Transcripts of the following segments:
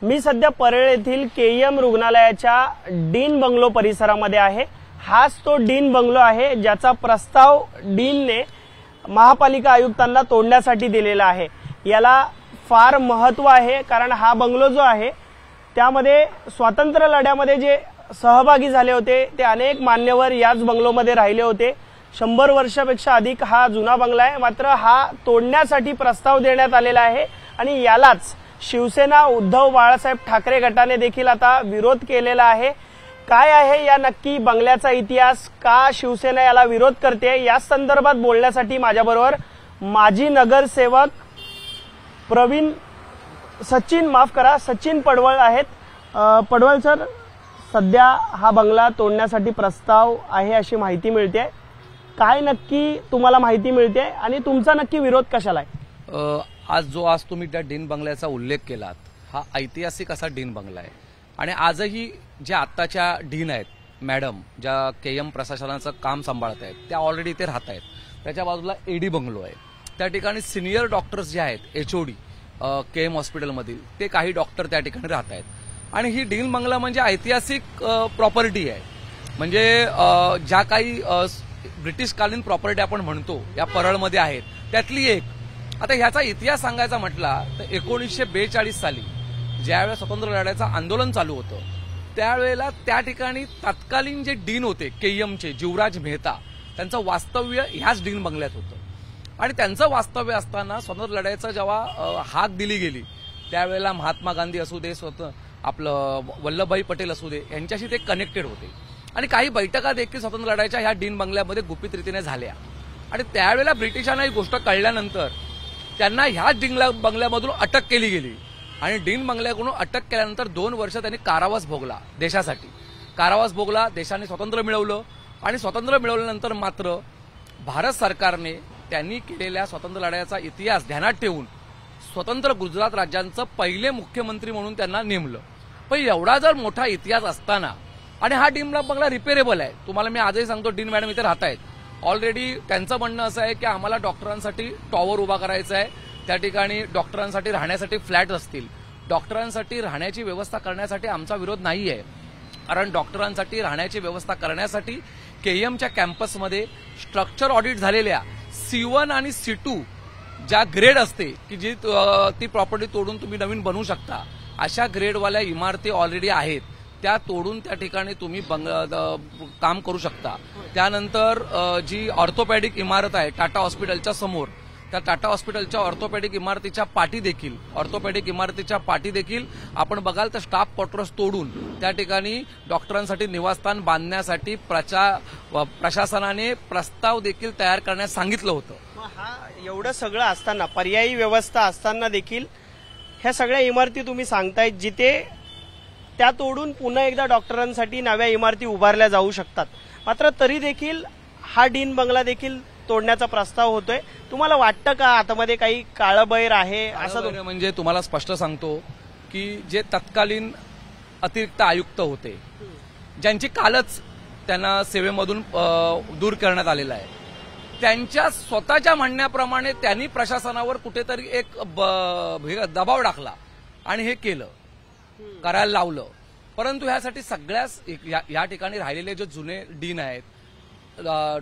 मी सध्या परळ येथील केईएम रुग्णालयाच्या डीन बंगलो परिसरामध्ये आहे। हाच तो डीन बंगलो आहे ज्याचा प्रस्ताव डीनने महापालिका आयुक्तांना तोडण्यासाठी दिलेला आहे। याला फार महत्त्व आहे कारण हा बंगलो जो आहे त्यामध्ये स्वातंत्र्य लढ्यामध्ये जे सहभागी झाले होते ते अनेक मान्यवर याच बंगलोमध्ये राहिले होते। 100 वर्षापेक्षा अधिक हा जुना बंगला आहे, मात्र हा तोडण्यासाठी प्रस्ताव देण्यात आलेला आहे आणि यालाच शिवसेना उद्धव बाळासाहेब ठाकरे गटाने देखील आता विरोध केलेला आहे। काय आहे या नक्की बंगल्याचा इतिहास, का शिवसेना याला विरोध करते, या संदर्भात बोलण्यासाठी माझ्याबरोबर माजी नगरसेवक सचिन पडवळ आहेत। पडवळ सर, सध्या हा बंगला तोडण्यासाठी प्रस्ताव आहे अशी माहिती मिळते, काय नक्की तुम्हाला माहिती मिळते आणि तुमचा नक्की विरोध कशाला आहे? आज तुम्ही त्या डीन बंगल्याचा उल्लेख केलात, हा ऐतिहासिक असा डीन बंगला आहे आणि आजही ज्या आत्ताच्या डीन आहेत मॅडम, ज्या केएम प्रशासनाचं काम सांभाळत आहेत, त्या ऑलरेडी इथे राहत आहेत। त्याच्या बाजूला एडी बंगलो आहे, त्या ठिकाणी सिनियर डॉक्टर्स जे आहेत एचओडी केएम हॉस्पिटलमधील ते काही डॉक्टर त्या ठिकाणी राहत आहेत आणि ही डीन बंगला म्हणजे ऐतिहासिक प्रॉपर्टी आहे। म्हणजे ज्या काही ब्रिटिशकालीन प्रॉपर्टी आपण म्हणतो या परळमध्ये आहेत त्यातली एक। आता ह्याचा इतिहास सांगायचा म्हटला तर 1942 साली ज्यावेळेला स्वतंत्र लढ्याचं आंदोलन चालू होतं त्यावेळेला त्या ठिकाणी तत्कालीन जे डीन होते केईएमचे जीवराज मेहता, त्यांचं वास्तव्य ह्याच डीन बंगल्यात होतं आणि त्यांचं वास्तव्य असताना स्वतंत्र लढ्याचं जेव्हा हाक दिली गेली त्यावेळेला महात्मा गांधी असू दे, स्वतः आपलं वल्लभभाई पटेल असू दे, यांच्याशी ते कनेक्टेड होते आणि काही बैठका देखील स्वतंत्र लढ्याच्या ह्या डीन बंगल्यामध्ये गुपित रीतीने झाल्या आणि त्यावेळेला ब्रिटिशांना ही गोष्ट कळल्यानंतर त्यांना ह्याच डीन बंगल्यामधून अटक केली गेली आणि डीन बंगल्याकडून अटक केल्यानंतर 2 वर्ष त्यांनी कारावास भोगला, देशासाठी कारावास भोगला। देशाने स्वातंत्र्य मिळवलं आणि स्वातंत्र्य मिळवल्यानंतर मात्र भारत सरकारने त्यांनी केलेल्या स्वातंत्र्य लढ्याचा इतिहास ध्यानात ठेवून स्वतंत्र गुजरात राज्याचं पहिले मुख्यमंत्री म्हणून त्यांना नेमलं। पण एवढा जर मोठा इतिहास असताना आणि हा डीन बंगला रिपेरेबल आहे, तुम्हाला मी आजही सांगतो डीन मॅडम इथे राहत आहेत ऑलरेडी। त्यांचं म्हणणं असं आहे की आम्हाला डॉक्टरांसाठी टॉवर उभा करायचा आहे, त्या ठिकाणी डॉक्टरांसाठी राहण्यासाठी फ्लॅट असतील, डॉक्टरांसाठी राहण्याची व्यवस्था करण्यासाठी आमचा विरोध नाही आहे कारण डॉक्टरांसाठी राहण्याची व्यवस्था करण्यासाठी केईएमच्या कॅम्पसमध्ये स्ट्रक्चर ऑडिट झालेल्या C1 आणि C2 ज्या ग्रेड असते की जी ती प्रॉपर्टी तोडून तुम्ही नवीन बनवू शकता, अशा ग्रेडवाल्या इमारती ऑलरेडी आहेत, त्या तोडून त्या ठिकाणी तुम्ही काम करू शकता। त्यानंतर जी ऑर्थोपॅडिक इमारत आहे टाटा हॉस्पिटलच्या समोर, त्या टाटा हॉस्पिटलच्या ऑर्थोपॅडिक इमारतीच्या पाठी देखील आपण बघाल तर स्टाफ क्वार्टर्स तोडून त्या ठिकाणी डॉक्टरांसाठी निवासस्थान बांधण्यासाठी प्रशासनाने प्रस्ताव देखील तयार करण्यास सांगितलं होतं। हा एवढं सगळं असताना, पर्यायी व्यवस्था असताना देखील ह्या सगळ्या इमारती तुम्ही सांगताय जिथे त्या तोडून पुन्हा एकदा डॉक्टरांसाठी नव्या इमारती उभारल्या जाऊ शकतात, मात्र तरी देखील हा डीन बंगला देखील तोडण्याचा प्रस्ताव होतोय। तुम्हाला वाटतं का आतमध्ये काही काळबैर आहे असं? म्हणजे तुम्हाला स्पष्ट सांगतो की जे तत्कालीन अतिरिक्त आयुक्त होते, ज्यांची कालच त्यांना सेवेमधून दूर करण्यात आलेला आहे, त्यांच्या स्वतःच्या म्हणण्याप्रमाणे त्यांनी प्रशासनावर कुठेतरी एक दबाव टाकला आणि हे केलं, करायला लावलं। परंतु ह्यासाठी सगळ्याच या ठिकाणी राहिलेले जे जुने डीन आहेत,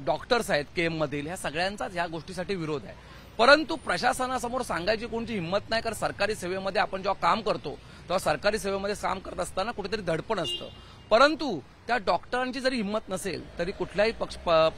डॉक्टर्स आहेत केएम मधील, ह्या सगळ्यांचाच ह्या गोष्टीसाठी विरोध आहे। परंतु प्रशासनासमोर सांगायची कोणती हिंमत नाही कारण सरकारी सेवेमध्ये आपण जेव्हा काम करतो तेव्हा सरकारी सेवेमध्ये काम करत असताना कुठेतरी धडपण असतं, परंतु त्या डॉक्टरांची जरी हिंमत नसेल तरी कुठल्याही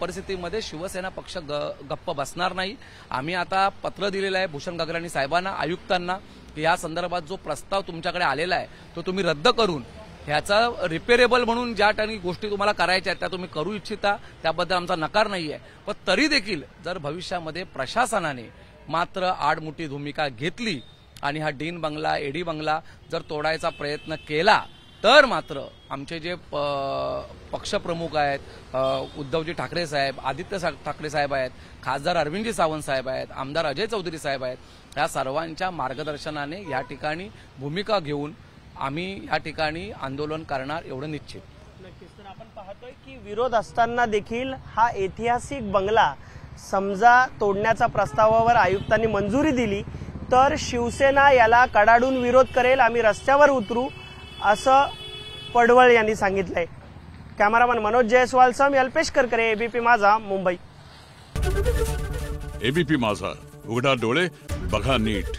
परिस्थितीमध्ये शिवसेना पक्ष गप्प बसणार नाही। आम्ही आता पत्र दिलेलं आहे भूषण गगराणी साहेबांना, आयुक्तांना, की या संदर्भात जो प्रस्ताव तुमच्याकडे आलेला आहे तो तुम्ही रद्द करून ह्याचा रिपेरेबल म्हणून ज्या ठिकाणी गोष्टी तुम्हाला करायच्या आहेत त्या तुम्ही करू इच्छिता, त्याबद्दल आमचा नकार नाहीये। पण तरी देखील जर भविष्यामध्ये प्रशासनाने मात्र आडमुठी भूमिका घेतली आणि हा डीन बंगला, एडी बंगला जर तोडायचा प्रयत्न केला तर मात्र आमचे जे पक्षप्रमुख आहेत, उद्धवजी ठाकरे साहेब, आदित्य ठाकरे साहेब आहेत, खासदार अरविंदजी सावंत साहेब आहेत, आमदार अजय चौधरी साहेब आहेत, या सर्वांच्या मार्गदर्शनाने या ठिकाणी भूमिका घेऊन आम्ही या ठिकाणी आंदोलन करणार एवढं निश्चित। नक्कीच, तर आपण पाहतोय की विरोध असताना देखील हा ऐतिहासिक बंगला समजा तोडण्याच्या प्रस्तावावर आयुक्तांनी मंजुरी दिली, तर शिवसेना याला कडाडून विरोध करेल, आम्ही रस्त्यावर उतरू, असं पडवळ यांनी सांगितलंय. कॅमेरामन मनोज जयस्वालसह मी अल्पेश करकरे, एबीपी माझा, मुंबई. एबीपी माझा, उघडा डोळे बघा नीट.